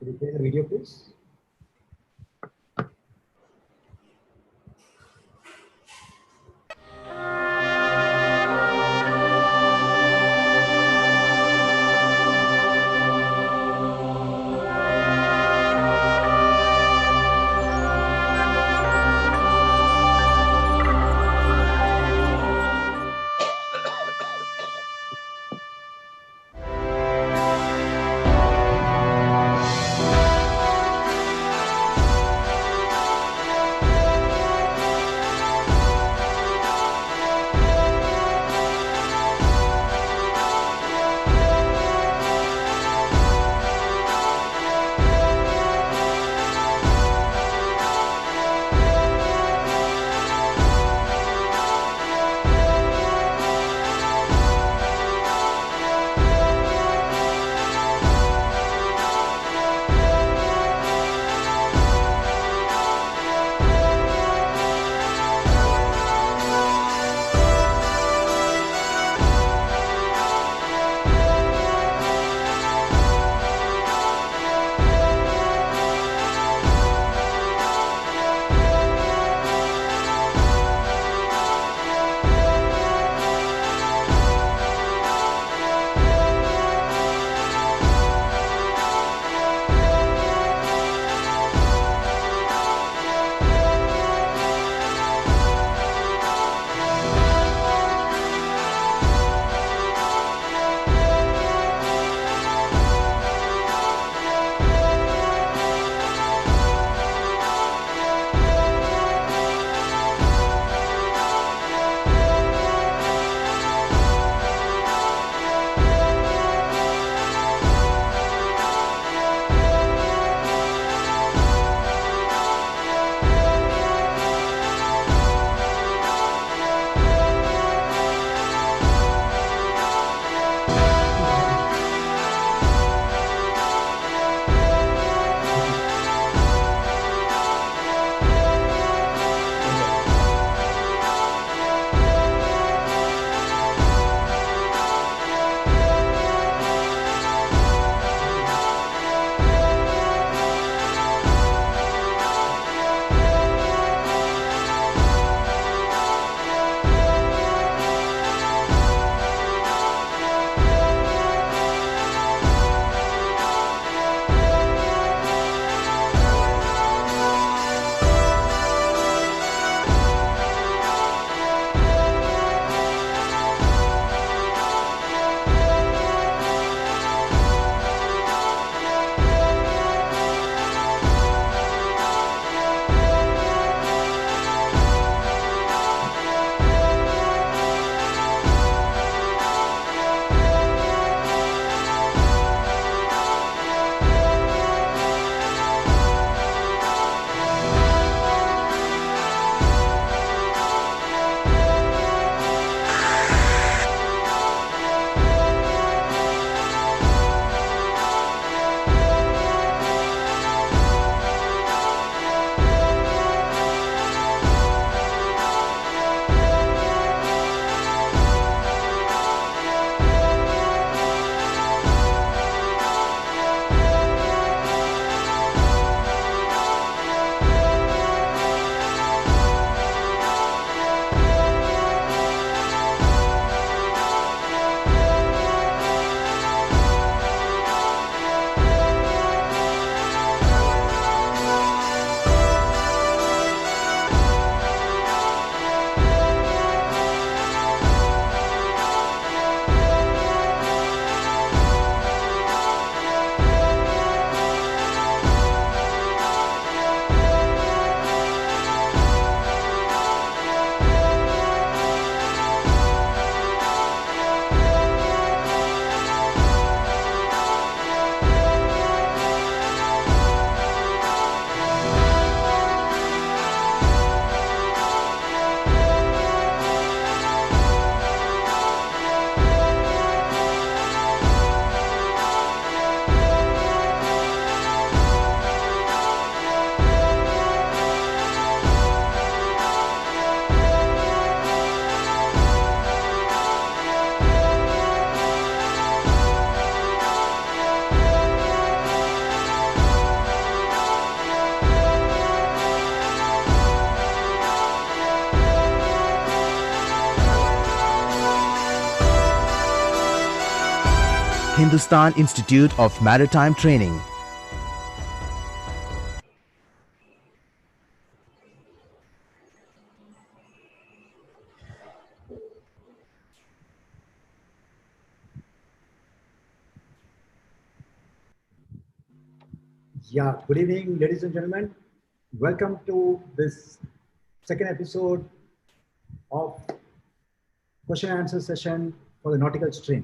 Could you play the video, please? Hindustan Institute of Maritime Training. Yeah, good evening, ladies and gentlemen. Welcome to this second episode of question and answer session for the nautical stream.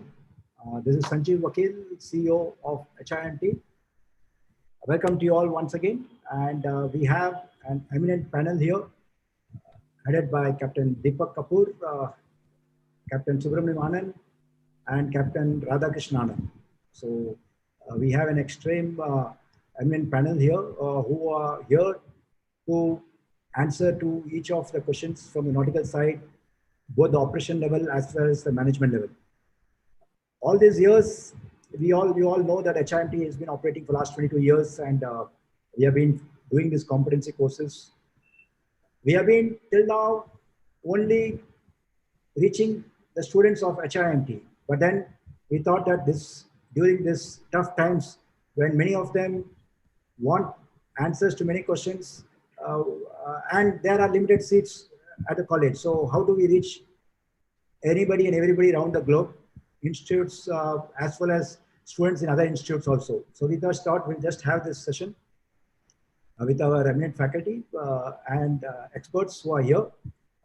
This is Sanjeev Vakil, CEO of HIMT. Welcome to you all once again. And we have an eminent panel here headed by Captain Deepak Kapoor, Captain Subramaniam Anand, and Captain Radhakrishnan Anand. So we have an extreme eminent panel here who are here to answer to each of the questions from the nautical side, both the operation level as well as the management level. All these years, we all know that HIMT has been operating for the last 22 years, and we have been doing these competency courses. We have been till now only reaching the students of HIMT, but then we thought that during this tough times, when many of them want answers to many questions, and there are limited seats at the college. So how do we reach anybody and everybody around the globe, institutes as well as students in other institutes also? So we just thought we'll just have this session with our eminent faculty and experts who are here.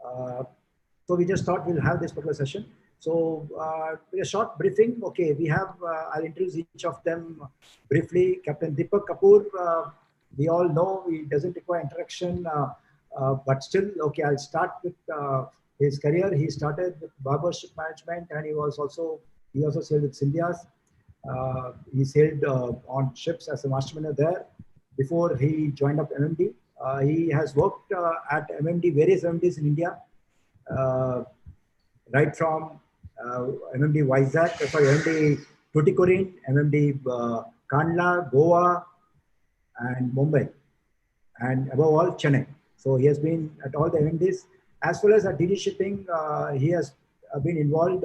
So we just thought we'll have this particular session. So with a short briefing, okay, we have, I'll introduce each of them briefly. Captain Deepak Kapoor, we all know he doesn't require introduction, but still, okay, I'll start with his career. He started with Barber Ship Management, and he also sailed with Scindias. He sailed on ships as a masterman there before he joined up MMD. He has worked at MMD, various MMDs in India, right from MMD Vizag, MMD Tuticorin, MMD Kandla, Goa, and Mumbai, and above all Chennai. So he has been at all the MMDs, as well as at DD Shipping. He has been involved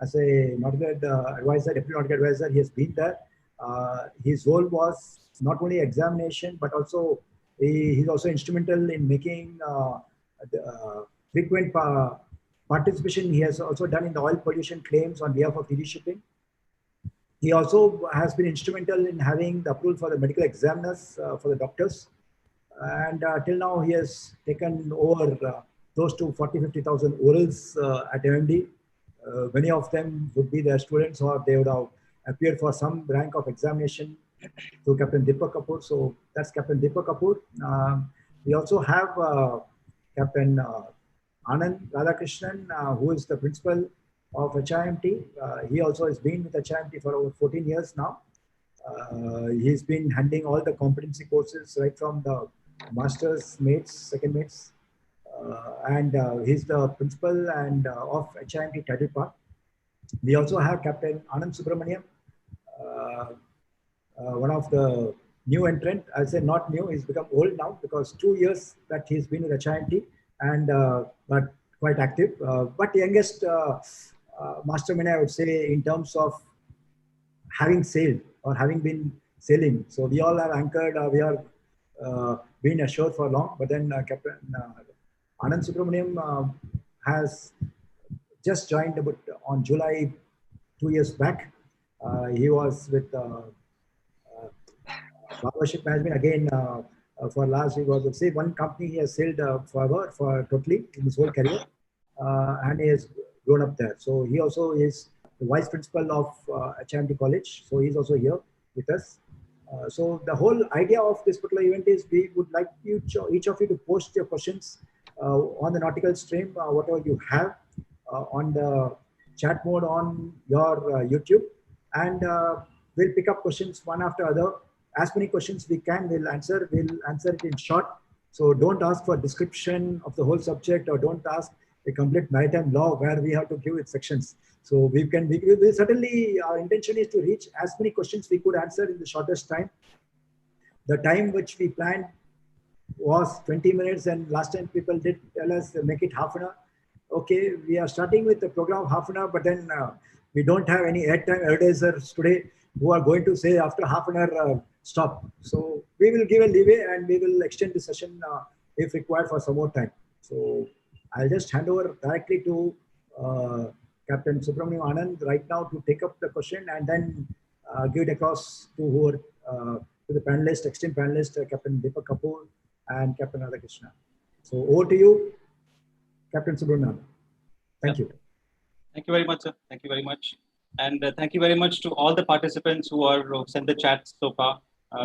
as a nautical advisor, deputy nautical advisor. He has been there. His role was not only examination, but also he's also instrumental in making frequent participation. He has also done in the oil pollution claims on behalf of DD Shipping. He also has been instrumental in having the approval for the medical examiners for the doctors. And till now, he has taken over close to 40,000-50,000 orals at MMD. Many of them would be their students, or they would have appeared for some rank of examination to Captain Deepak Kapoor. So that's Captain Deepak Kapoor. We also have Captain Anand Radhakrishnan, who is the principal of HIMT. He also has been with HIMT for over 14 years now. He's been handling all the competency courses right from the master's mates, second mates, and he's the principal and of HIMT Title Park. We also have Captain Anand Subramaniam, one of the new entrant. I'll say not new, he's become old now because 2 years that he's been with HIMT, and but quite active. But youngest masterman, I would say, in terms of having sailed or having been sailing. So we all are anchored, we are been ashore for long, but then Captain Anand Subramaniam has just joined about on July 2 years back. He was with Barber Ship Management again for last, he was, say, one company he has sailed forever, for totally in his whole career, and he has grown up there. So he also is the vice principal of HIMT College. So he's also here with us. So the whole idea of this particular event is we would like each of you to post your questions on the nautical stream, whatever you have on the chat mode on your YouTube, and we'll pick up questions one after other. As many questions we can, we'll answer it in short. So don't ask for description of the whole subject, or don't ask a complete maritime law where we have to give it sections. So we certainly, our intention is to reach as many questions we could answer in the shortest time. The time which we planned was 20 minutes, and last time people did tell us make it half an hour. Okay, we are starting with the program half an hour, but then We don't have any airtime advertisers today who are going to say after half an hour stop. So we will give a leeway and we will extend the session if required for some more time. So I'll just hand over directly to Captain Subramaniam Anand right now to take up the question and then give it across to whoever, to the panelist, esteemed panelist, Captain Deepak Kapoor and Captain Radhakrishna. So over to you, Captain Subramaniam. Thank you. Thank you very much, sir. Thank you very much. And thank you very much to all the participants who sent the chats so far.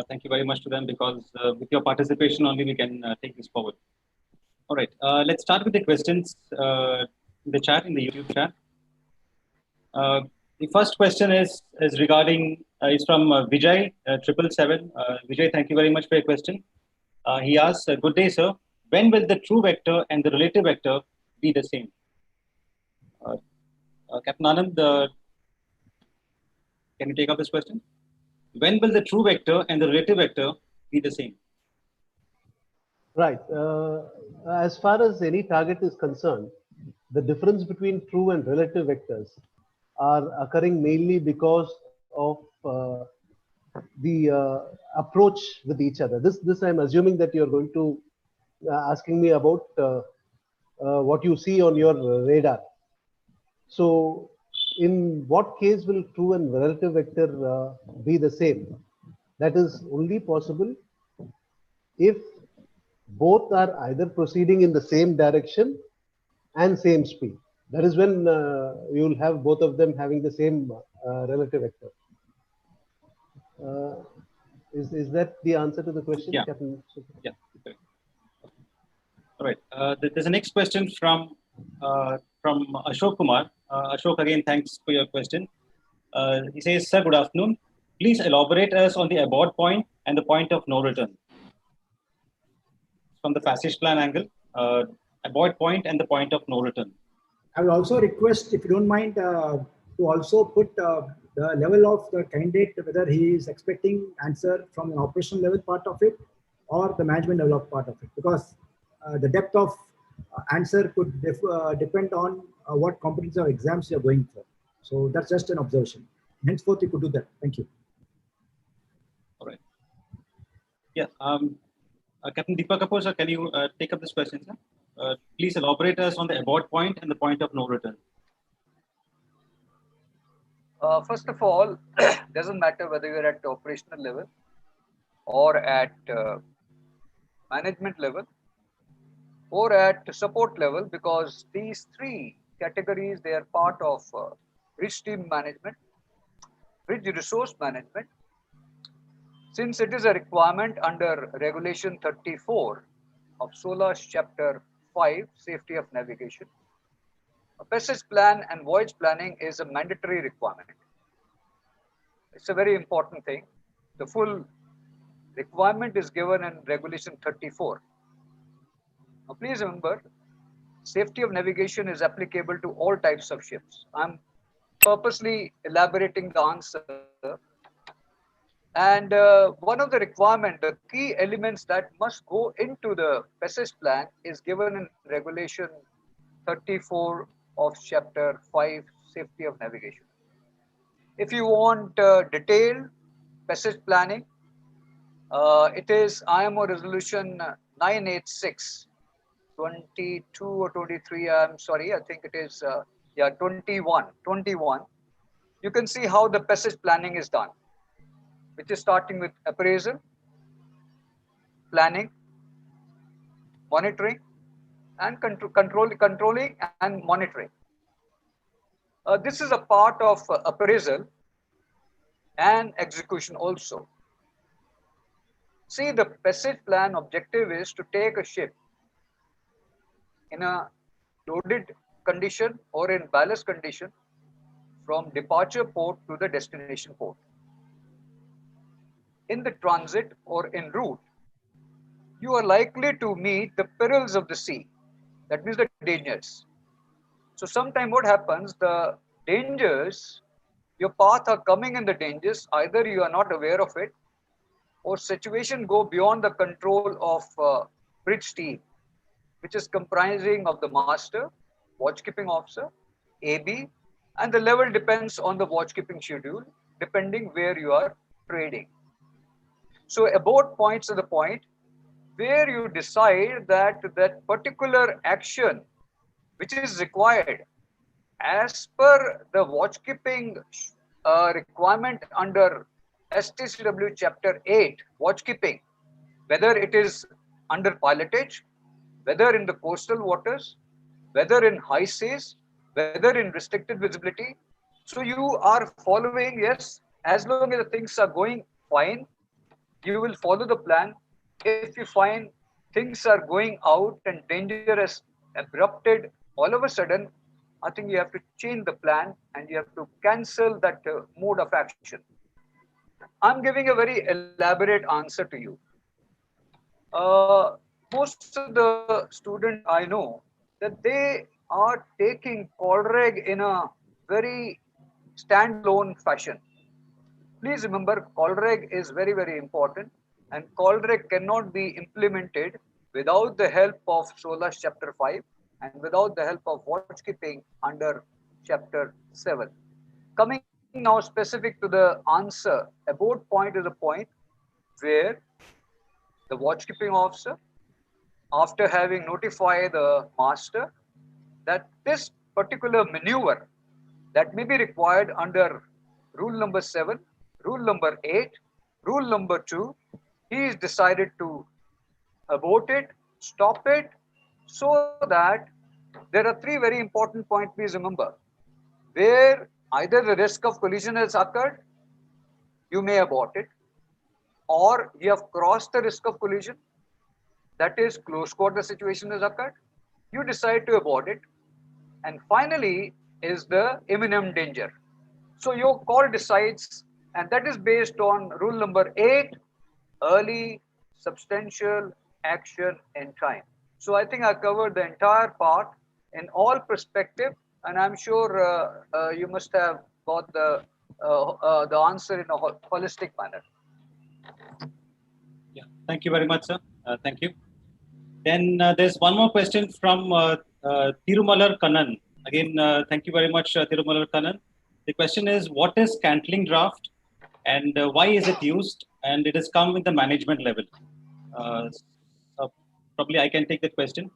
Thank you very much to them, because with your participation only we can take this forward. All right, let's start with the questions in the chat, in the YouTube chat. The first question is regarding, is from Vijay 777. Vijay, thank you very much for your question. He asks, good day, sir. When will the true vector and the relative vector be the same? Captain Anand, can you take up this question? When will the true vector and the relative vector be the same? Right. As far as any target is concerned, the difference between true and relative vectors are occurring mainly because of the approach with each other. This I'm assuming that you're going to asking me about what you see on your radar. So in what case will true and relative vector be the same? That is only possible if both are either proceeding in the same direction and same speed. That is when you will have both of them having the same relative vector. Is that the answer to the question, yeah. Captain? Yeah. All right. There's a next question from Ashok Kumar. Ashok, again, thanks for your question. He says, sir, good afternoon. Please elaborate us on the abort point and the point of no return. From the passage plan angle, abort point and the point of no return. I will also request, if you don't mind, to also put the level of the candidate, whether he is expecting answer from an operational level part of it or the management level of part of it, because the depth of answer could depend on what competency or exams you are going for. So that's just an observation. Henceforth, you could do that. Thank you. All right. Yeah. Captain Deepak Kapoor, sir, can you take up this question, sir? Please elaborate us on the abort point and the point of no return. First of all, doesn't matter whether you're at the operational level or at management level or at support level, because these three categories, they are part of bridge team management, bridge resource management. Since it is a requirement under Regulation 34 of SOLAS Chapter 5, Safety of Navigation, a passage plan and voyage planning is a mandatory requirement. It's a very important thing. The full requirement is given in Regulation 34. Now, please remember, safety of navigation is applicable to all types of ships. I'm purposely elaborating the answer. And one of the requirements, the key elements that must go into the passage plan is given in Regulation 34 of Chapter 5, Safety of Navigation. If you want detailed passage planning, it is IMO Resolution 986, 22 or 23, I'm sorry, I think it is, 21. You can see how the passage planning is done, which is starting with appraisal, planning, monitoring, and controlling and monitoring. This is a part of appraisal and execution also. See, the passage plan objective is to take a ship in a loaded condition or in ballast condition from departure port to the destination port. In the transit or en route, you are likely to meet the perils of the sea. That means the dangers. So sometimes what happens, the dangers, your path are coming in the dangers, either you are not aware of it, or situation go beyond the control of bridge team, which is comprising of the master, watchkeeping officer, AB, and the level depends on the watch keeping schedule, depending where you are trading. So abort points are the point where you decide that that particular action which is required as per the watch keeping requirement under STCW chapter 8 watch keeping, whether it is under pilotage, whether in the coastal waters, whether in high seas, whether in restricted visibility. So you are following, yes, as long as the things are going fine, you will follow the plan. If you find things are going out and dangerous, abrupted, all of a sudden, I think you have to change the plan and you have to cancel that mode of action. I'm giving a very elaborate answer to you. Most of the students I know that they are taking Colreg in a very standalone fashion. Please remember, Colreg is very, very important, and Colreg cannot be implemented without the help of SOLAS chapter 5 and without the help of watchkeeping under chapter 7. Coming now specific to the answer, abort point is a point where the watchkeeping officer, after having notified the master that this particular maneuver that may be required under rule number 7, rule number 8, rule number 2, he is decided to abort it, stop it, so that there are three very important points, please remember. Where either the risk of collision has occurred, you may abort it, or you have crossed the risk of collision, that is close quarter situation has occurred, you decide to abort it, and finally is the imminent danger. So your call decides, and that is based on rule number 8, early substantial action in time. So I think I covered the entire part in all perspective, and I'm sure you must have got the answer in a holistic manner. Yeah, thank you very much, sir. Thank you. Then there's one more question from Tirumalar Kannan. Again, thank you very much, Tirumalar Kannan. The question is, what is Scantling draft and why is it used? And it has come with the management level. So probably I can take that question.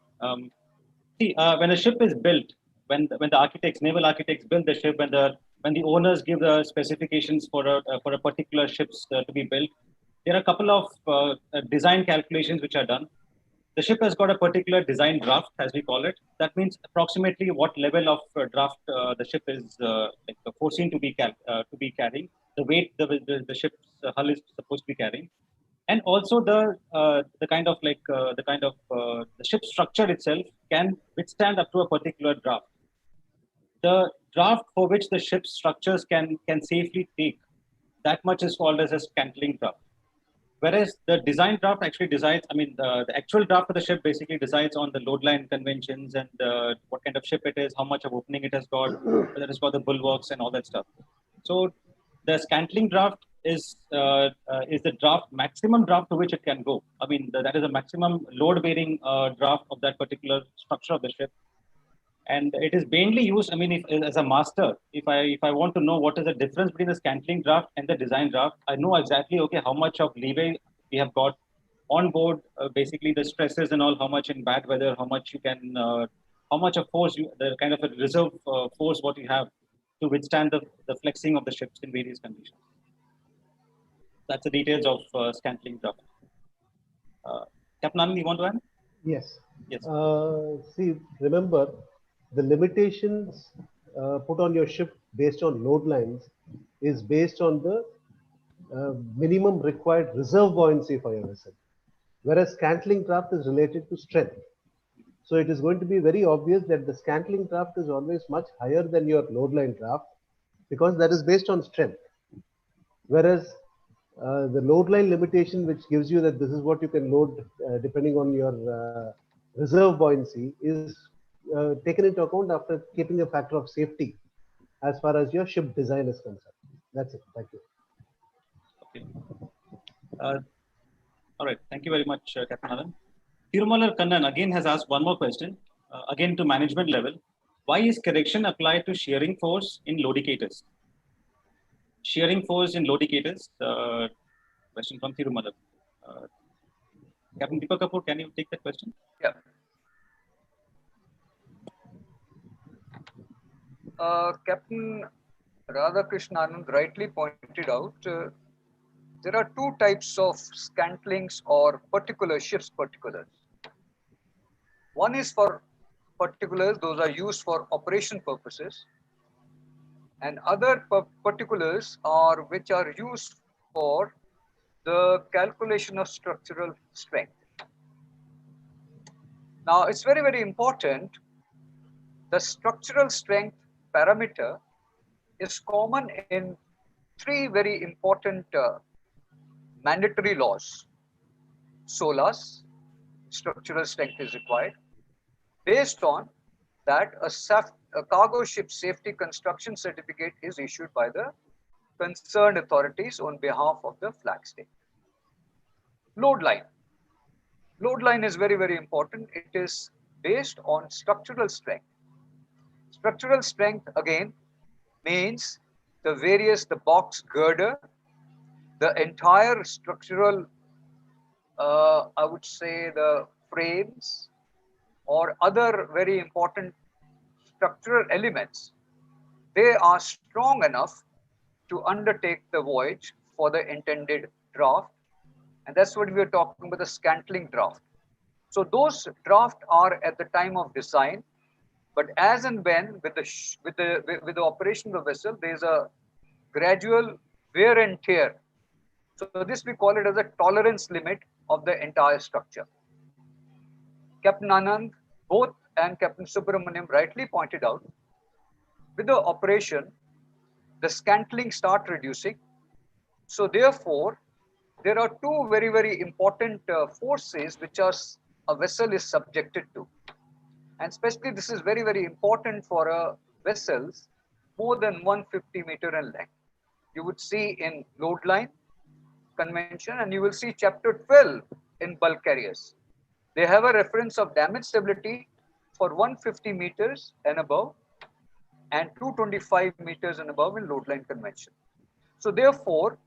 See, when a ship is built, when the architects, naval architects build the ship, when the owners give the specifications for a particular ships to be built, there are a couple of design calculations which are done. The ship has got a particular design draft, as we call it. That means approximately what level of draft the ship is foreseen to be carrying, the weight the ship's hull is supposed to be carrying, and also the ship structure itself can withstand up to a particular draft. The draft for which the ship's structures can safely take, that much is called as a scantling draft. Whereas the design draft actually decides, the actual draft of the ship basically decides on the load line conventions and what kind of ship it is, how much of opening it has got, whether it's got the bulwarks and all that stuff. So the scantling draft is the maximum draft to which it can go. That is a maximum load bearing draft of that particular structure of the ship. And it is mainly used, as a master, if I want to know what is the difference between the scantling draft and the design draft, I know exactly, okay, how much of leeway we have got on board, basically the stresses and all, how much in bad weather, how much you can, how much of force, the kind of a reserve force what you have to withstand the flexing of the ships in various conditions. That's the details of scantling draft. Captain Anand, you want to add? Yes. Yes. See, remember, the limitations put on your ship based on load lines is based on the minimum required reserve buoyancy for your vessel, whereas scantling draft is related to strength. So it is going to be very obvious that the scantling draft is always much higher than your load line draft because that is based on strength, whereas the load line limitation, which gives you that this is what you can load depending on your reserve buoyancy, is taken into account after keeping a factor of safety as far as your ship design is concerned. That's it. Thank you. Okay. All right. Thank you very much, Captain Alan. Tirumalar Kannan again has asked one more question, again to management level. why is correction applied to shearing force in lodicators? Shearing force in lodicators. Question from Thirumalai. Captain Deepak Kapoor, can you take that question? Yeah. Captain Radhakrishnan rightly pointed out, there are two types of scantlings or particular ship's particulars. One is for particulars, those are used for operation purposes, and other particulars are which are used for the calculation of structural strength. Now, it's very, very important. The structural strength parameter is common in three very important mandatory laws. SOLAS, structural strength is required. Based on that, a cargo ship safety construction certificate is issued by the concerned authorities on behalf of the flag state. Load line. Load line is very, very important. It is based on structural strength. Structural strength again means the box girder, the entire structural, I would say the frames or other very important structural elements, they are strong enough to undertake the voyage for the intended draft. And that's what we are talking about, the scantling draft. So those draft are at the time of design, but as and when with the operation of the vessel, there is a gradual wear and tear. So this we call it as a tolerance limit of the entire structure. Captain Anand, both, and Captain Subramaniam rightly pointed out, with the operation, the scantling start reducing. So therefore, there are two very, very important forces which a vessel is subjected to. And especially this is very, very important for a vessels more than 150 meter in length. You would see in load line convention, and you will see chapter 12 in bulk carriers. They have a reference of damage stability for 150 meters and above and 225 meters and above in load line convention. So therefore,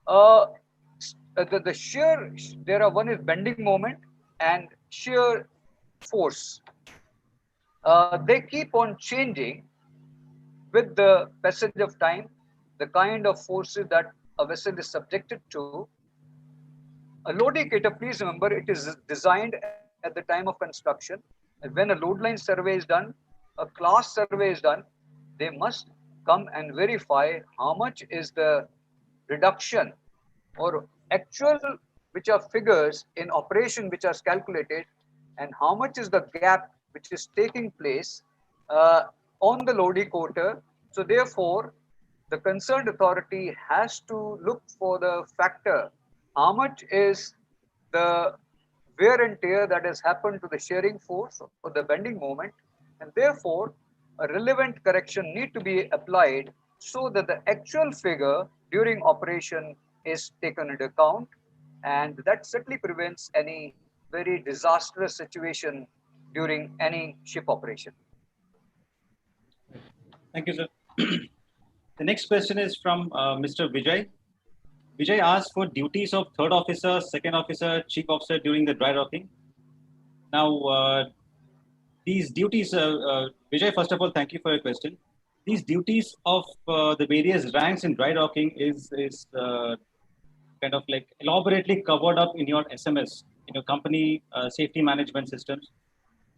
the shear, one is bending moment and shear force. They keep on changing with the passage of time, the kind of forces that a vessel is subjected to. A lodicator, please remember, it is designed at the time of construction. And when a load line survey is done, a class survey is done, they must come and verify how much is the reduction or actual, which are figures in operation which are calculated, and how much is the gap which is taking place on the lodicator. So therefore, the concerned authority has to look for the factor, how much is the wear and tear that has happened to the shearing force or the bending moment, and therefore a relevant correction need to be applied so that the actual figure during operation is taken into account, and that certainly prevents any very disastrous situation during any ship operation. Thank you, sir. The next question is from Mr. Vijay. Vijay asked for duties of third officer, second officer, chief officer during the dry docking. Now, these duties, Vijay, first of all, thank you for your question. These duties of the various ranks in dry docking is kind of like elaborately covered up in your SMS, in your company safety management systems.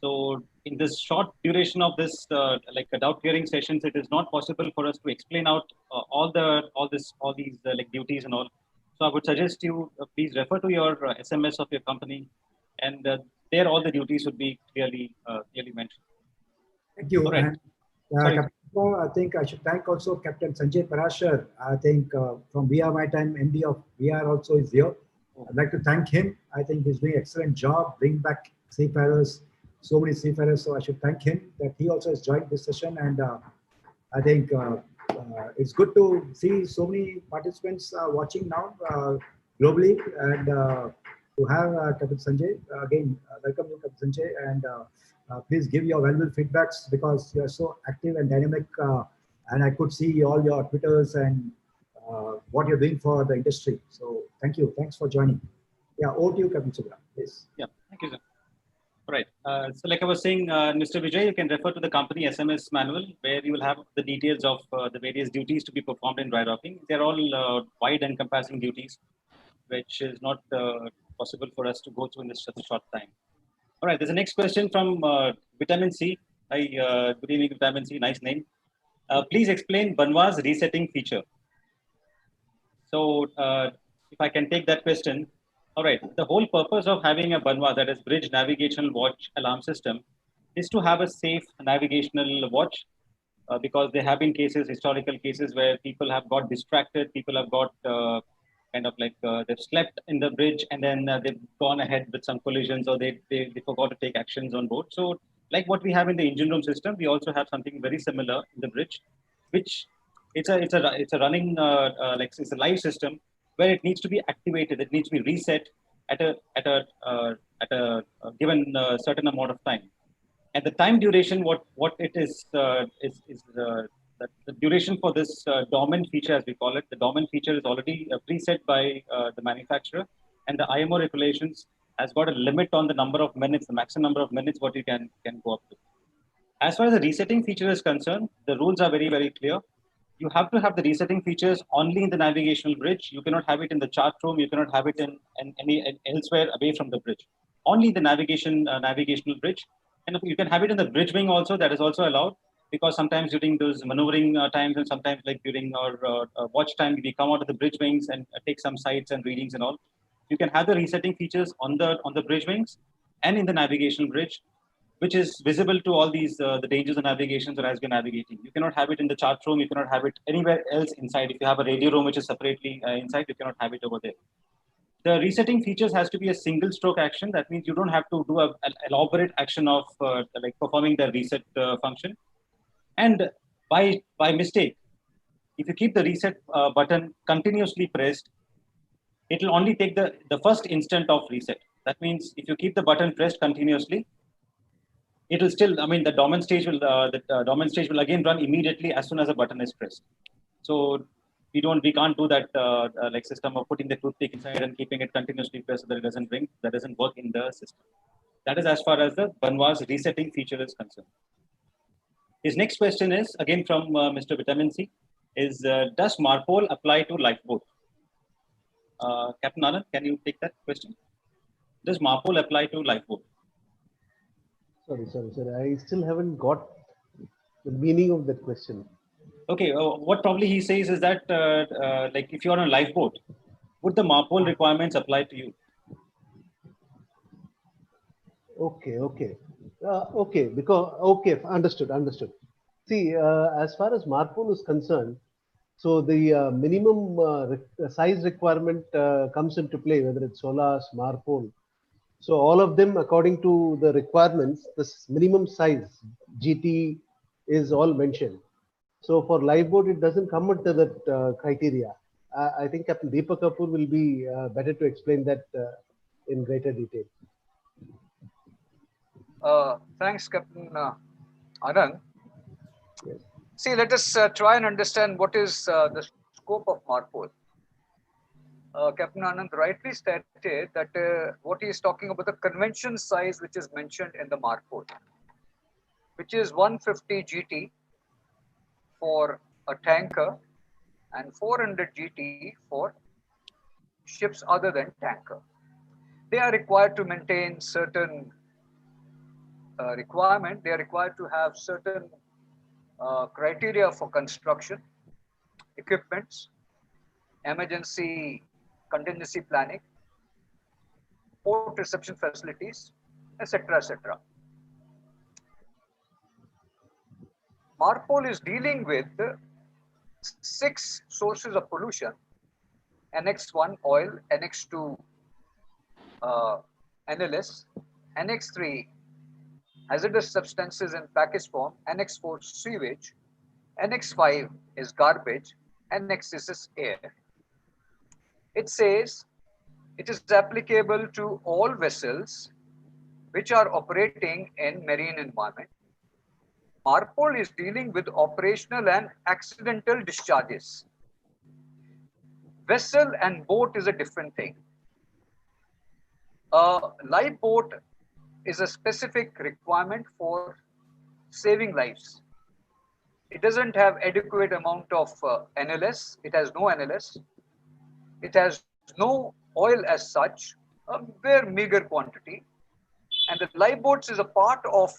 So in this short duration of this like doubt clearing sessions, it is not possible for us to explain out all these like duties and all. So I would suggest you please refer to your SMS of your company, and there all the duties would be clearly mentioned. Thank you. Right. And, I think I should thank also Captain Sanjay Parashar. I think from VR My Time, MD of VR also is here. I'd like to thank him. I think he's doing an excellent job, bringing back seafarers, so many seafarers. So I should thank him that he also has joined this session. And I think it's good to see so many participants watching now globally, and to have Captain Sanjay again. Welcome you, Captain Sanjay, and Please give your valuable feedbacks because you are so active and dynamic, and I could see all your Twitters and what you're doing for the industry. So thank you. Thanks for joining. Yeah, over to you, Captain Subra, please. Yeah, thank you, sir. Right. So like I was saying, Mr. Vijay, you can refer to the company SMS manual where you will have the details of the various duties to be performed in dry docking. They're all wide encompassing duties, which is not possible for us to go through in this such a short time. All right, there's a next question from Vitamin C. Hi, good evening, Vitamin C. Nice name. Please explain BNWAS resetting feature. So if I can take that question. All right, the whole purpose of having a BNWAS, that is Bridge Navigational Watch Alarm System, is to have a safe navigational watch because there have been cases, historical cases, where people have got distracted, people have got kind of like they've slept in the bridge and then they've gone ahead with some collisions or they forgot to take actions on board. So like what we have in the engine room system, we also have something very similar in the bridge, which it's a running like it's a live system where it needs to be activated. It needs to be reset at a given certain amount of time. And the time duration, what it is the duration for this dormant feature, as we call it, the dormant feature is already preset by the manufacturer, and the IMO regulations has got a limit on the number of minutes, the maximum number of minutes what you can go up to. As far as the resetting feature is concerned, the rules are very, very clear. You have to have the resetting features only in the navigational bridge. You cannot have it in the chart room. You cannot have it in any elsewhere away from the bridge. Only the navigational bridge. And you can have it in the bridge wing also. That is also allowed because sometimes during those maneuvering times and sometimes like during our watch time, we come out of the bridge wings and take some sights and readings and all. You can have the resetting features on the bridge wings and in the navigational bridge, which is visible to all these the dangers of navigation or as we're navigating. You cannot have it in the chart room. You cannot have it anywhere else inside. If you have a radio room which is separately inside, you cannot have it over there. The resetting features has to be a single stroke action. That means you don't have to do an elaborate action of like performing the reset function. And by mistake, if you keep the reset button continuously pressed, it will only take the first instant of reset. That means if you keep the button pressed continuously, it will still, I mean, the dormant stage will again run immediately as soon as the button is pressed. So we can't do that like system of putting the toothpick inside and keeping it continuously pressed so that it doesn't ring. That doesn't work in the system. That is as far as the BNWAS resetting feature is concerned. His next question is again from Mr. Vitamin C. Is does Marpol apply to lifeboat? Captain Anand, can you take that question? Does Marpol apply to lifeboat? Sorry. I still haven't got the meaning of that question. Okay, what probably he says is that like if you're on a lifeboat, would the Marpol requirements apply to you? Okay. Understood. See, as far as Marpol is concerned, so the minimum size requirement comes into play, whether it's SOLAS, Marpol. So all of them, according to the requirements, this minimum size GT is all mentioned. So for lifeboat, it doesn't come under that criteria. I think Captain Deepak Kapoor will be better to explain that in greater detail. Thanks, Captain Anand. Yes. See, let us try and understand what is the scope of Marpol. Captain Anand rightly stated that what he is talking about the convention size which is mentioned in the Marpol, which is 150 GT for a tanker and 400 GT for ships other than tanker. They are required to maintain certain requirement. They are required to have certain criteria for construction, equipments, emergency contingency planning, port reception facilities, etc., etc. Marpol is dealing with 6 sources of pollution: NX1 oil, NX2 NLS, NX3 hazardous substances in package form, NX4 sewage, NX5 is garbage, NX6 is air. It says it is applicable to all vessels which are operating in marine environment. Marpol is dealing with operational and accidental discharges. Vessel and boat is a different thing. A lifeboat is a specific requirement for saving lives. It doesn't have adequate amount of NLS. It has no NLS. It has no oil as such, a very meager quantity. And the lifeboats is a part of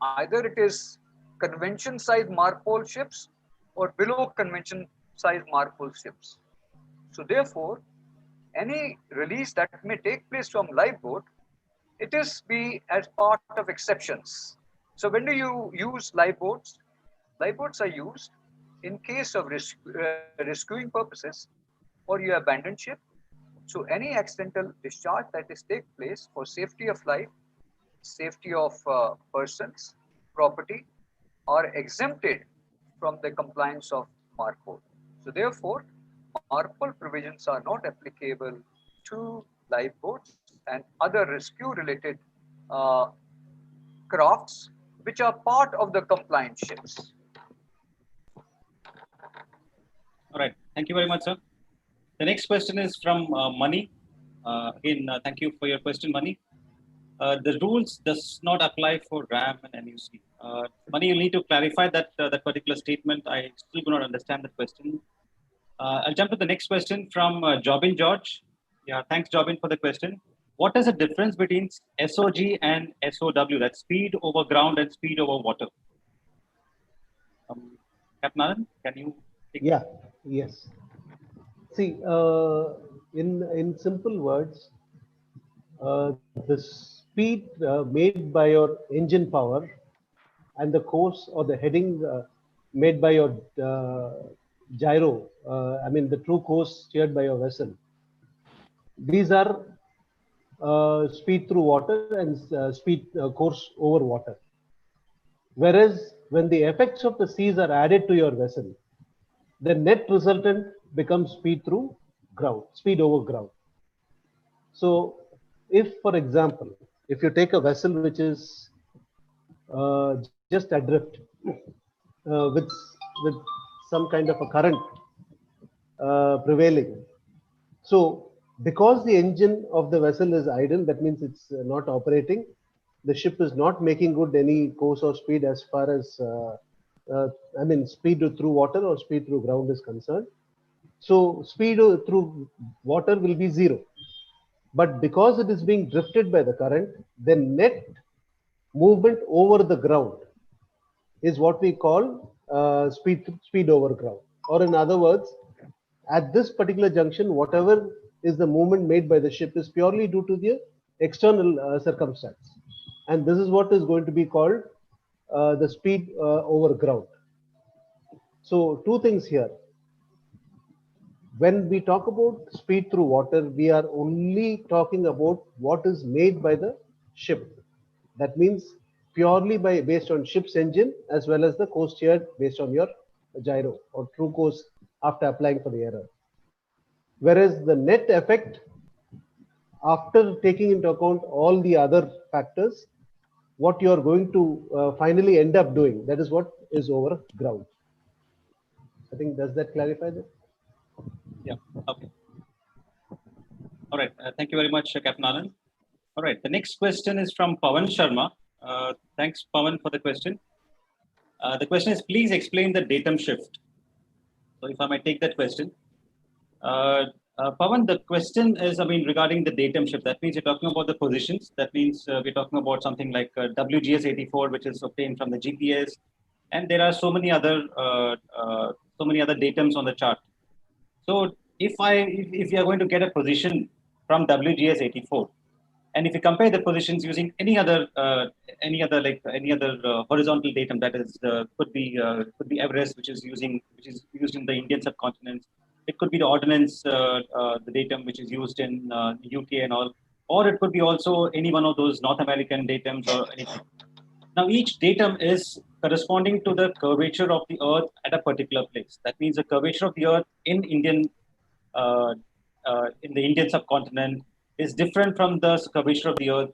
either it is convention size Marpol ships or below convention size Marpol ships. So therefore, any release that may take place from lifeboat, it is be as part of exceptions. So when do you use lifeboats? Lifeboats are used in case of rescuing purposes, or you abandon ship. So any accidental discharge that is take place for safety of life, safety of persons, property, are exempted from the compliance of Marpol. So therefore, Marpol provisions are not applicable to lifeboats and other rescue-related crafts which are part of the compliant ships. All right. Thank you very much, sir. The next question is from Mani. Again, thank you for your question, Mani. The rules does not apply for RAM and NUC. Mani, you need to clarify that that particular statement. I still do not understand the question. I'll jump to the next question from Jobin George. Yeah, thanks, Jobin, for the question. What is the difference between SOG and SOW? That's speed over ground and speed over water. Captain Anand, can you take Yeah, yes. See, in simple words, the speed made by your engine power and the course or the heading made by your gyro, I mean the true course steered by your vessel. These are speed through water and speed course over water. Whereas when the effects of the seas are added to your vessel, the net resultant becomes speed through ground, speed over ground. So if, for example, if you take a vessel which is just adrift with some kind of a current prevailing, so because the engine of the vessel is idle, that means it's not operating, the ship is not making good any course or speed as far as I mean speed through water or speed through ground is concerned. So speed through water will be 0. But because it is being drifted by the current, the net movement over the ground is what we call speed over ground. Or in other words, at this particular junction, whatever is the movement made by the ship is purely due to the external circumstance. And this is what is going to be called the speed over ground. So two things here. When we talk about speed through water, we are only talking about what is made by the ship. That means purely based on ship's engine as well as the course steered based on your gyro or true course after applying for the error. Whereas the net effect, after taking into account all the other factors, what you are going to finally end up doing, that is what is over ground. I think, does that clarify that? Yeah, okay. All right, thank you very much, Captain Anand. All right, the next question is from Pawan Sharma. Thanks, Pawan, for the question. The question is, please explain the datum shift. So if I might take that question. Pawan, the question is, I mean, regarding the datum shift. That means you're talking about the positions. That means we're talking about something like WGS 84, which is obtained from the GPS. And there are so many other datums on the chart. So if you are going to get a position from WGS 84, and if you compare the positions using any other horizontal datum, that is could be Everest, which is used in the Indian subcontinent. It could be the ordnance, the datum which is used in UK and all, or it could be also any one of those North American datums or anything. Now, each datum is corresponding to the curvature of the Earth at a particular place. That means the curvature of the Earth in the Indian subcontinent is different from the curvature of the Earth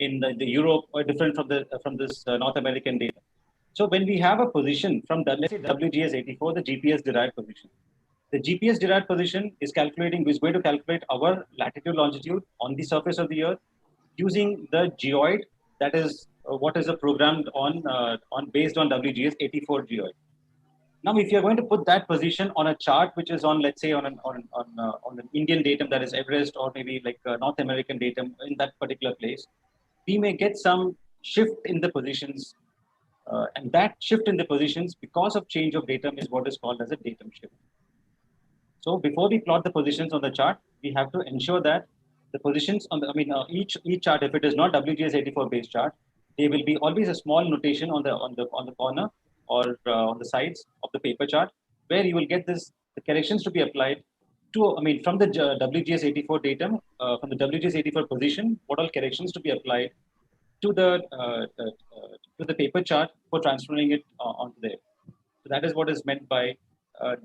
in the Europe or different from this North American data. So when we have a position from the, let's say WGS 84, the GPS derived position. The GPS derived position is calculating, is going to calculate our latitude, longitude on the surface of the Earth using the geoid, that is what is programmed on based on WGS 84 geoid. Now, if you're going to put that position on a chart, which is on, let's say, on an Indian datum, that is Everest, or maybe like North American datum in that particular place, we may get some shift in the positions, and that shift in the positions because of change of datum is what is called as a datum shift. So before we plot the positions on the chart, we have to ensure that the positions on the, each chart, if it is not WGS 84 based chart, there will be always a small notation on the corner or on the sides of the paper chart, where you will get the corrections to be applied to, from the WGS 84 datum, from the WGS 84 position, what all corrections to be applied to the paper chart for transferring it onto there. So that is what is meant by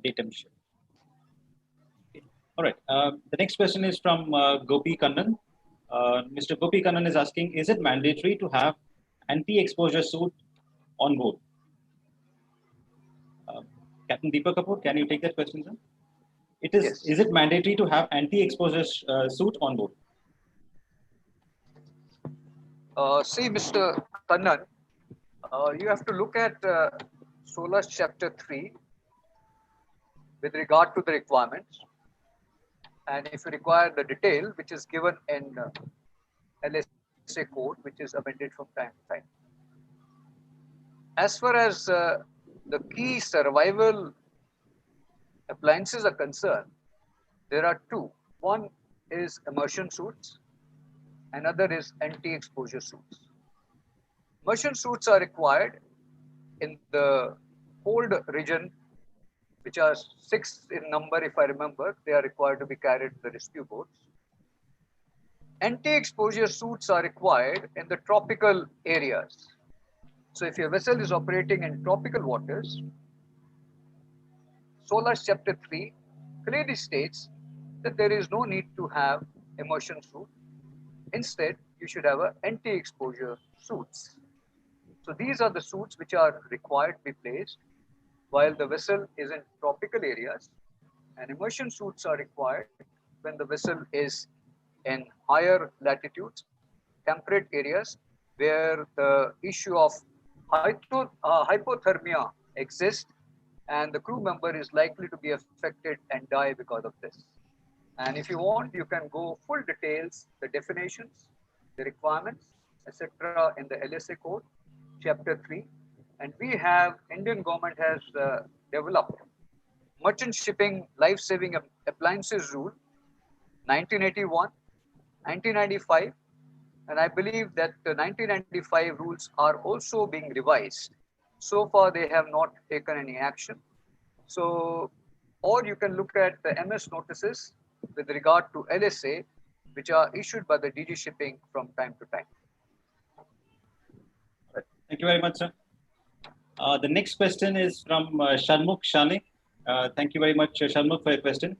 datum shift. All right. The next question is from Gopi Kannan. Mr. Gopi Kannan is asking, is it mandatory to have anti-exposure suit on board? Captain Deepak Kapoor, can you take that question, sir? It is. Yes. Is it mandatory to have anti-exposure suit on board? See, Mr. Kannan, you have to look at SOLAS Chapter 3 with regard to the requirements. And if you require the detail, which is given in LSA code, which is amended from time to time. As far as the key survival appliances are concerned, there are two. One is immersion suits, another is anti-exposure suits. Immersion suits are required in the cold region, which are 6 in number, if I remember. They are required to be carried to the rescue boats. Anti-exposure suits are required in the tropical areas. So if your vessel is operating in tropical waters, SOLAS Chapter 3 clearly states that there is no need to have immersion suit. Instead, you should have anti-exposure suits. So these are the suits which are required to be placed while the vessel is in tropical areas, and immersion suits are required when the vessel is in higher latitudes, temperate areas, where the issue of hypothermia exists, and the crew member is likely to be affected and die because of this. And if you want, you can go full details, the definitions, the requirements, etc. in the LSA code, Chapter 3. And we have, Indian government has developed Merchant Shipping Life-Saving Appliances Rule, 1981, 1995, and I believe that the 1995 rules are also being revised. So far, they have not taken any action. So, or you can look at the MS notices with regard to LSA, which are issued by the DG Shipping from time to time. Thank you very much, sir. The next question is from Sharmukh Shane. Thank you very much, Sharmukh, for your question.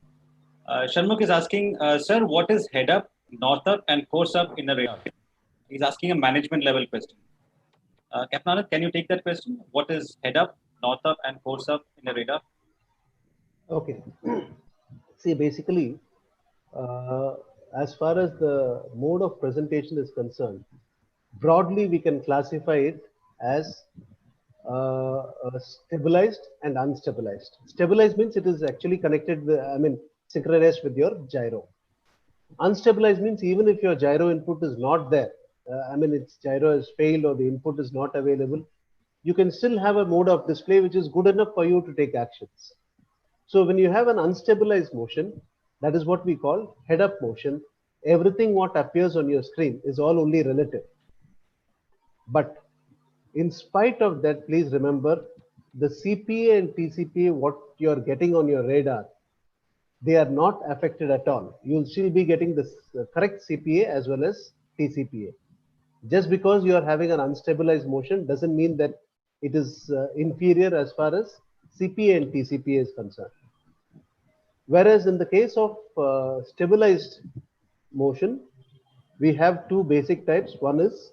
Sharmukh is asking, sir, what is head up, north up, and course up in a radar? He's asking a management level question. Captain Anand, can you take that question? What is head up, north up, and course up in a radar? Okay. See, basically, as far as the mode of presentation is concerned, broadly we can classify it as stabilized and unstabilized. Stabilized means it is actually connected with, synchronized with your gyro. Unstabilized means even if your gyro input is not there, its gyro has failed or the input is not available, you can still have a mode of display which is good enough for you to take actions. So when you have an unstabilized motion, that is what we call head up motion. Everything what appears on your screen is all only relative. But in spite of that, please remember the CPA and TCPA, what you're getting on your radar, they are not affected at all. You'll still be getting the correct CPA as well as TCPA. Just because you are having an unstabilized motion doesn't mean that it is inferior as far as CPA and TCPA is concerned. Whereas in the case of stabilized motion, we have two basic types. One is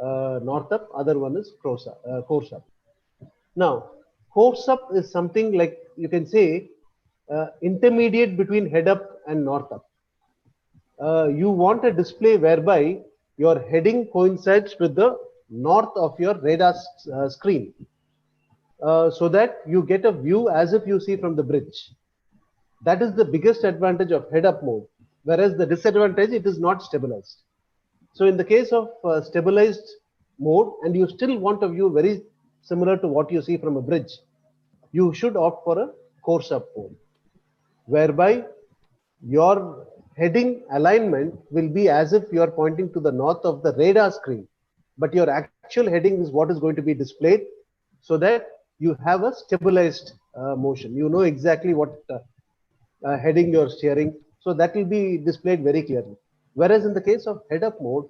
north up, other one is course up. Now, course up is something like you can say intermediate between head up and north up. You want a display whereby your heading coincides with the north of your radar screen, so that you get a view as if you see from the bridge. That is the biggest advantage of head up mode, whereas the disadvantage, it is not stabilized. So in the case of stabilized mode, and you still want a view very similar to what you see from a bridge, you should opt for a course up mode, whereby your heading alignment will be as if you are pointing to the north of the radar screen, but your actual heading is what is going to be displayed, so that you have a stabilized motion. You know exactly what heading you're steering, so that will be displayed very clearly. Whereas in the case of head up mode,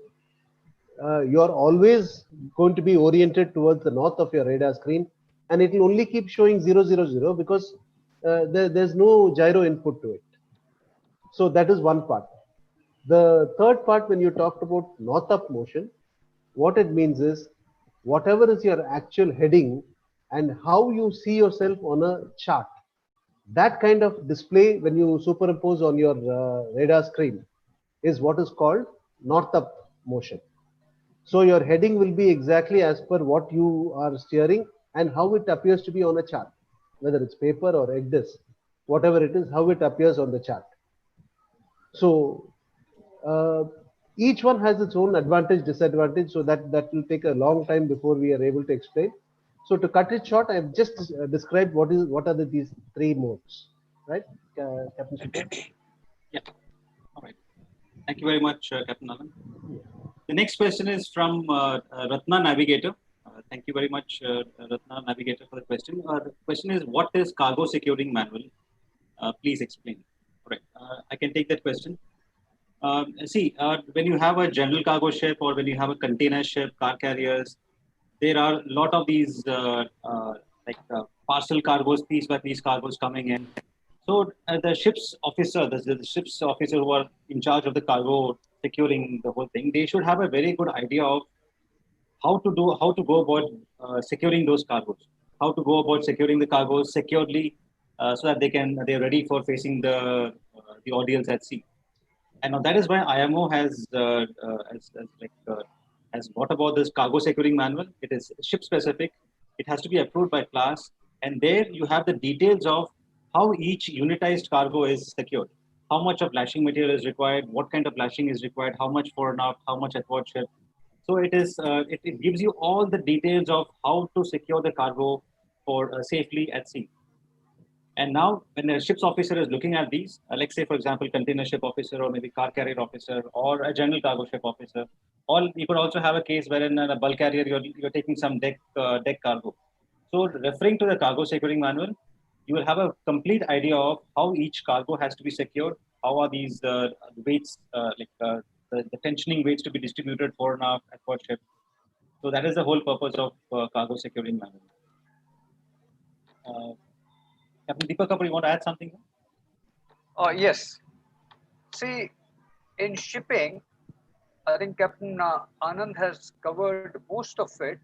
you're always going to be oriented towards the north of your radar screen, and it will only keep showing 000 because there's no gyro input to it. So that is one part. The third part, when you talked about north up motion, what it means is whatever is your actual heading and how you see yourself on a chart, that kind of display when you superimpose on your radar screen is what is called north up motion. So your heading will be exactly as per what you are steering and how it appears to be on a chart, whether it's paper or EGDIS, whatever it is, how it appears on the chart. So uh, each one has its own advantage, disadvantage, so that will take a long time before we are able to explain. So to cut it short, I have just described what are these three modes, right, Captain Super? Yeah. All right. Thank you very much, Captain Alan. The next question is from Ratna Navigator. Thank you very much, Ratna Navigator, for the question. The question is, what is cargo securing manual? Please explain. All right. I can take that question. When you have a general cargo ship or when you have a container ship, car carriers, there are a lot of these parcel cargoes, piece by piece cargoes coming in. So the ship's officer, the ship's officer who are in charge of the cargo securing the whole thing, they should have a very good idea of how to go about securing those cargoes, how to go about securing the cargoes securely, so that they're ready for facing the ordeals at sea. And now that is why IMO has brought about this cargo securing manual. It is ship specific. It has to be approved by class, and there you have the details of how each unitized cargo is secured. How much of lashing material is required? What kind of lashing is required? How much fore and aft? How much at what ship? So it gives you all the details of how to secure the cargo for safely at sea. And now, when a ship's officer is looking at these, like say, for example, container ship officer or maybe car carrier officer or a general cargo ship officer, you could also have a case wherein in a bulk carrier you're taking some deck cargo. So, referring to the cargo securing manual, you will have a complete idea of how each cargo has to be secured. How are these weights, the tensioning weights to be distributed for and aft at what ship. So that is the whole purpose of cargo securing manual. Captain Deepak Kapoor, you want to add something? Yes. See, in shipping, I think Captain Anand has covered most of it.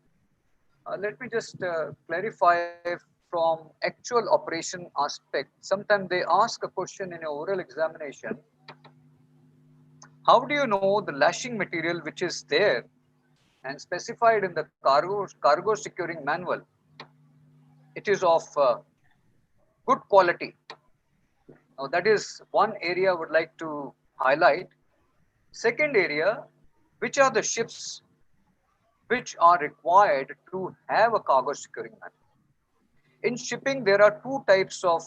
Let me just clarify from actual operation aspect. Sometimes they ask a question in an oral examination. How do you know the lashing material which is there and specified in the cargo securing manual? It is of good quality. Now that is one area I would like to highlight. Second area, which are the ships which are required to have a cargo securing manual? In shipping, there are two types of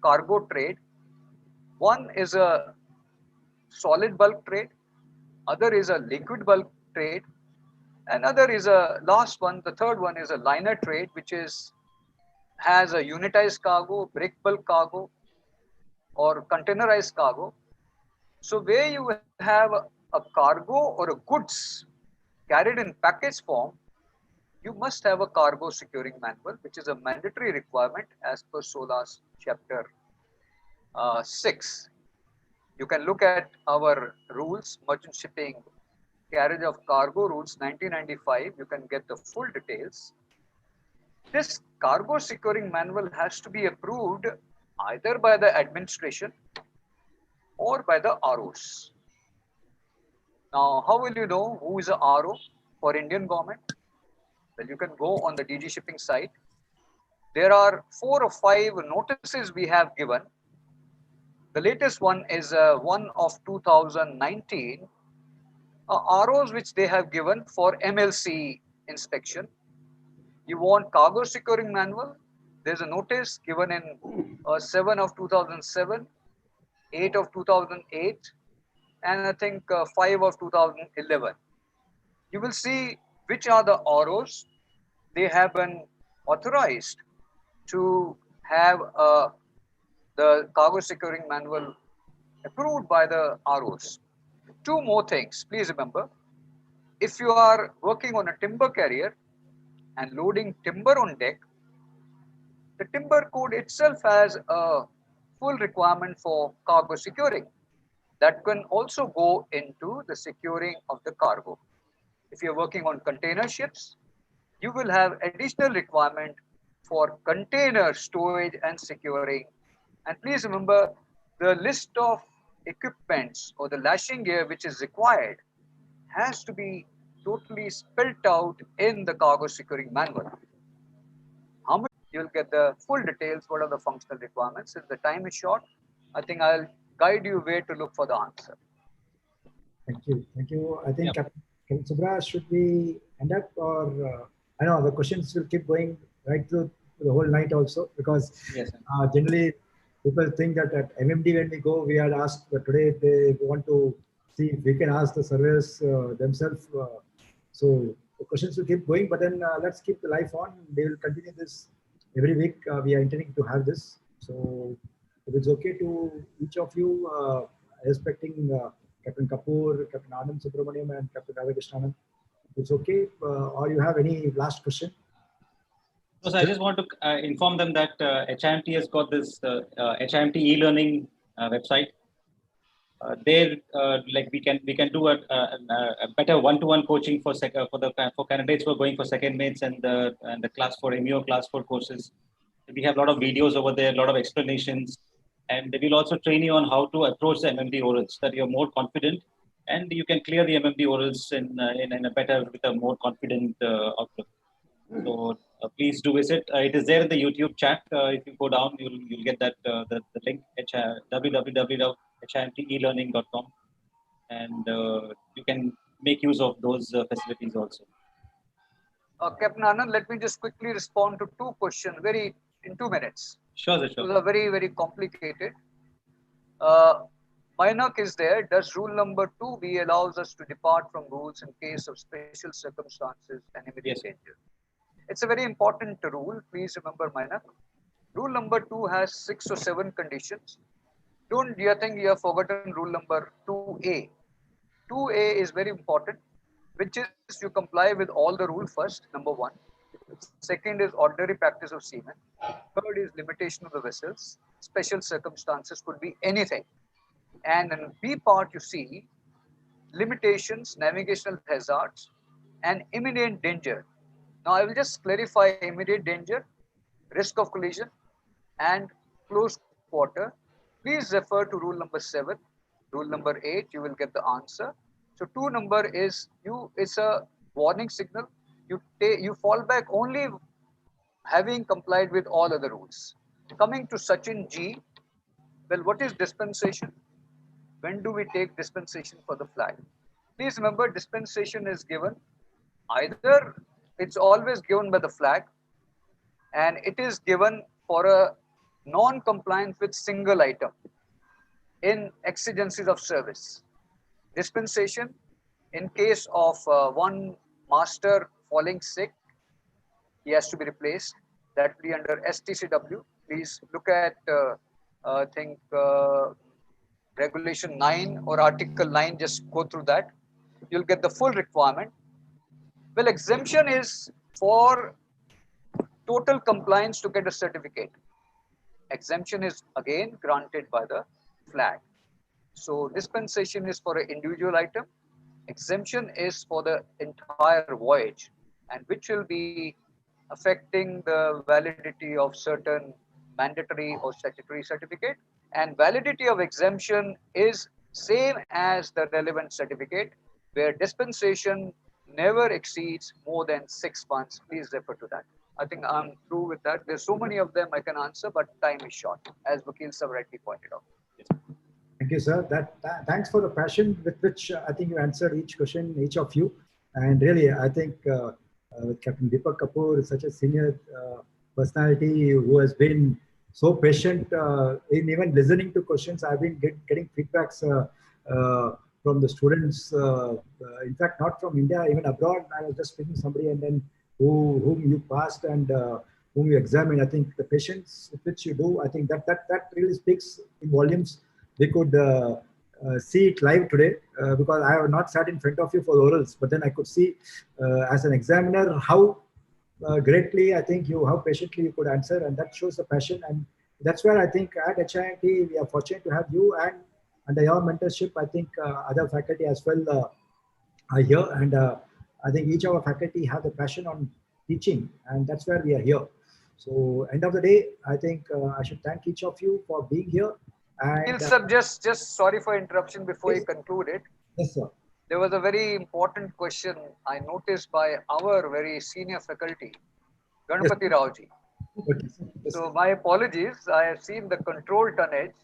cargo trade. One is a solid bulk trade, other is a liquid bulk trade, another is a last one, the third one is a liner trade, which has a unitized cargo, break bulk cargo, or containerized cargo. So where you have a cargo or a goods carried in package form, you must have a cargo securing manual, which is a mandatory requirement as per SOLAS chapter 6. You can look at our rules, merchant shipping Carriage of Cargo Rules 1995, you can get the full details. This cargo securing manual has to be approved either by the administration or by the ROs. Now, how will you know who is a RO for Indian government? Well, you can go on the DG Shipping site. There are 4 or 5 notices we have given. The latest one is one of 2019, ROs which they have given for MLC inspection. You want cargo securing manual? There's a notice given in 7 of 2007, 8 of 2008, and I think 5 of 2011. You will see which are the ROs. They have been authorized to have the cargo securing manual approved by the ROs. 2 more things, please remember. If you are working on a timber carrier and loading timber on deck, the timber code itself has a full requirement for cargo securing. That can also go into the securing of the cargo. If you're working on container ships, you will have additional requirement for container storage and securing. And please remember, the list of equipments or the lashing gear which is required has to be totally spelled out in the cargo securing manual. How much you'll get the full details, what are the functional requirements. Since the time is short, I think I'll guide you where to look for the answer. Thank you. Thank you. I think Captain Subra, should we end up, or I know the questions will keep going right through the whole night also, because Yes, generally people think that at MMD when we go, we are asked, but today they want to see if we can ask the surveyors themselves. So the questions will keep going, but then let's keep the life on. They will continue this every week. We are intending to have this. So if it's okay to each of you, respecting Captain Kapoor, Captain Anand Subramaniam, and Captain Radhakrishnan, it's okay, or you have any last question? So I just want to inform them that HIMT has got this HIMT e-learning website. There, like we can do a better one-to-one coaching for candidates who are going for second mates and the class 4 MEO class 4 courses. We have a lot of videos over there, a lot of explanations, and we'll also train you on how to approach the MMD orals, so that you're more confident and you can clear the MMD orals in a better, with a more confident outlook. So please do visit. It is there in the YouTube chat. If you go down, you'll get that the link, www.himtelearning.com, and you can make use of those facilities also. Captain Anand, let me just quickly respond to 2 questions in 2 minutes. Sure, sure. Those are very, very complicated. Mainak is there. Does rule number 2B allows us to depart from rules in case of special circumstances and immediate danger? It's a very important rule. Please remember, Mainak. Rule number 2 has 6 or 7 conditions. Don't you think you have forgotten rule number 2A? 2A is very important, which is you comply with all the rules first, number 1. Second is ordinary practice of seamen. Third is limitation of the vessels. Special circumstances could be anything. And in B part, you see limitations, navigational hazards, and imminent danger. Now, I will just clarify immediate danger, risk of collision, and close quarter. Please refer to rule number 7. Rule number 8, you will get the answer. So 2 number is it's a warning signal. You fall back only having complied with all other rules. Coming to Sachin G. Well, what is dispensation? When do we take dispensation for the flag? Please remember, dispensation is given either, it's always given by the flag, and it is given for a non-compliance with single item in exigencies of service. Dispensation in case of one master falling sick, he has to be replaced. That will be under STCW. Please look at, I think, Regulation 9 or Article 9, just go through that. You'll get the full requirement. Well, exemption is for total compliance to get a certificate. Exemption is again granted by the flag. So dispensation is for an individual item. Exemption is for the entire voyage, and which will be affecting the validity of certain mandatory or statutory certificate. And validity of exemption is same as the relevant certificate, where dispensation never exceeds more than 6 months. Please refer to that. I think I'm through with that. There's so many of them I can answer, but time is short, as Vakil sir rightly pointed out. Thank you, sir. Thanks for the passion with which I think you answered each question, each of you. And really, I think Captain Deepak Kapoor is such a senior personality who has been so patient in even listening to questions. I've been getting feedbacks from the students. In fact, not from India, even abroad. I was just speaking to somebody, and then whom you passed and whom you examined. I think the patience with which you do, I think that really speaks in volumes. We could see it live today because I have not sat in front of you for the orals, but then I could see as an examiner how greatly I think how patiently you could answer, and that shows the passion. And that's where I think at HIMT we are fortunate to have you, and under your mentorship, I think other faculty as well are here, and I think each of our faculty have the passion on teaching, and that's where we are here. So end of the day, I think I should thank each of you for being here. And Sir, just sorry for interruption before yes. you conclude it. Yes, sir. There was a very important question I noticed by our very senior faculty, Ganpati Raoji. Okay. Yes. So my apologies. I have seen the control tonnage,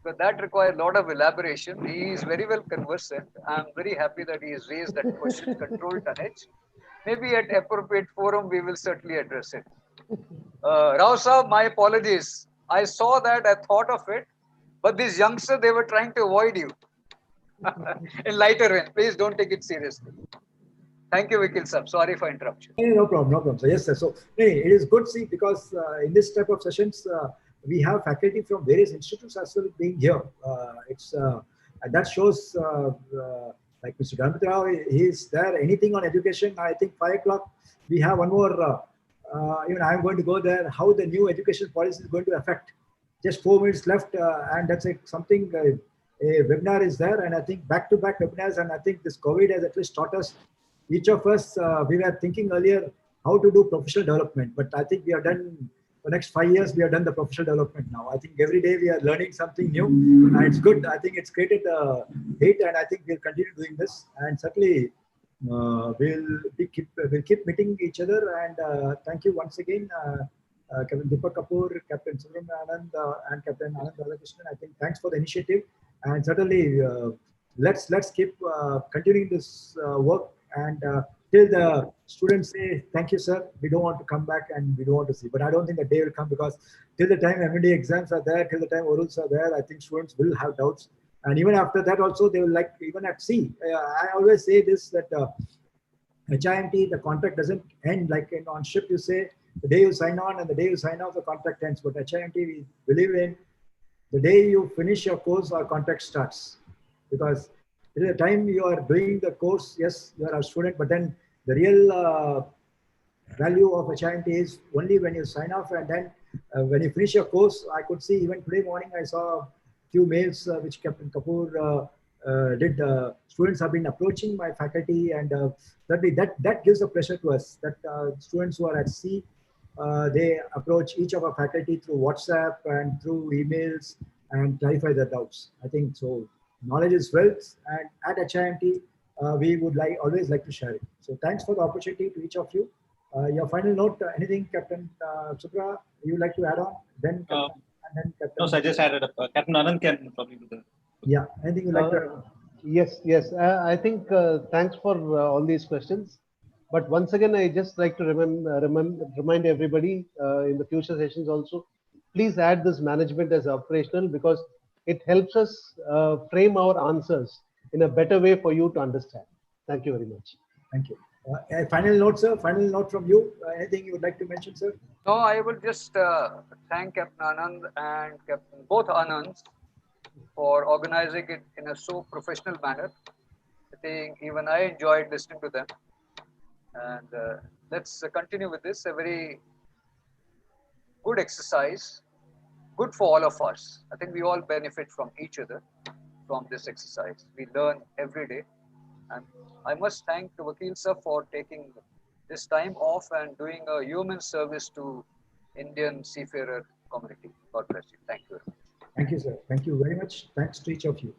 but that requires a lot of elaboration. He is very well conversant. I'm very happy that he has raised that question, control tonnage. Maybe at appropriate forum, we will certainly address it. Rao Saab, my apologies. I saw that, I thought of it, but these youngsters, they were trying to avoid you. In lighter vein, please don't take it seriously. Thank you, Vakil Saab. Sorry for interruption. No problem, no problem. So yes, sir. So it is good to see because in this type of sessions, we have faculty from various institutes as well being here. And that shows like Mr. Ganpati Rao, he is there. Anything on education, I think 5 o'clock, we have one more, even I'm going to go there, how the new education policy is going to affect. Just 4 minutes left, and that's something, a webinar is there, and I think back-to-back webinars, and I think this COVID has at least taught us, each of us, we were thinking earlier how to do professional development, but I think we have done, for the next 5 years, we have done the professional development now. I think every day we are learning something new, and it's good. I think it's created a hit, and I think we'll continue doing this, and certainly we'll keep meeting each other, and thank you once again. Captain Deepak Kapoor, Captain Subramanian Anand, and Captain Anand Radhakrishnan. I think thanks for the initiative, and certainly let's keep continuing this work, and till the students say thank you, sir, we don't want to come back and we don't want to see. But I don't think the day will come, because till the time M&D exams are there, till the time orals are there, I think students will have doubts, and even after that also they will like, even at sea. I always say this, that HIMT, the contract doesn't end like on ship. You say the day you sign on and the day you sign off, the contract ends. But HIMT, we believe in the day you finish your course, our contract starts. Because till the time you are doing the course, yes, you are a student, but then the real value of HIMT is only when you sign off, and then when you finish your course. I could see even today morning, I saw a few mails which Captain Kapoor did. Students have been approaching my faculty, and that gives a pleasure to us, that students who are at sea, they approach each of our faculty through WhatsApp and through emails and clarify their doubts. I think so. Knowledge is wealth, and at HIMT, we would always like to share it. So thanks for the opportunity to each of you. Your final note, anything, Captain Subra, you would like to add on? Then Captain, and then Captain. No, so I just added up. Captain Anand can probably do that. Yeah, anything you like to add? Yes. I think thanks for all these questions. But once again, I just like to remind everybody in the future sessions also, please add this management as operational, because it helps us frame our answers in a better way for you to understand. Thank you very much. Thank you. Final note, sir. Final note from you. Anything you would like to mention, sir? No, I will just thank Captain Anand and both Anands for organizing it in a so professional manner. I think even I enjoyed listening to them. And let's continue with this. A very good exercise, good for all of us. I think we all benefit from each other from this exercise. We learn every day. And I must thank Vakil sir for taking this time off and doing a human service to Indian seafarer community. God bless you. Thank you very much. Thank you, sir. Thank you very much. Thanks to each of you.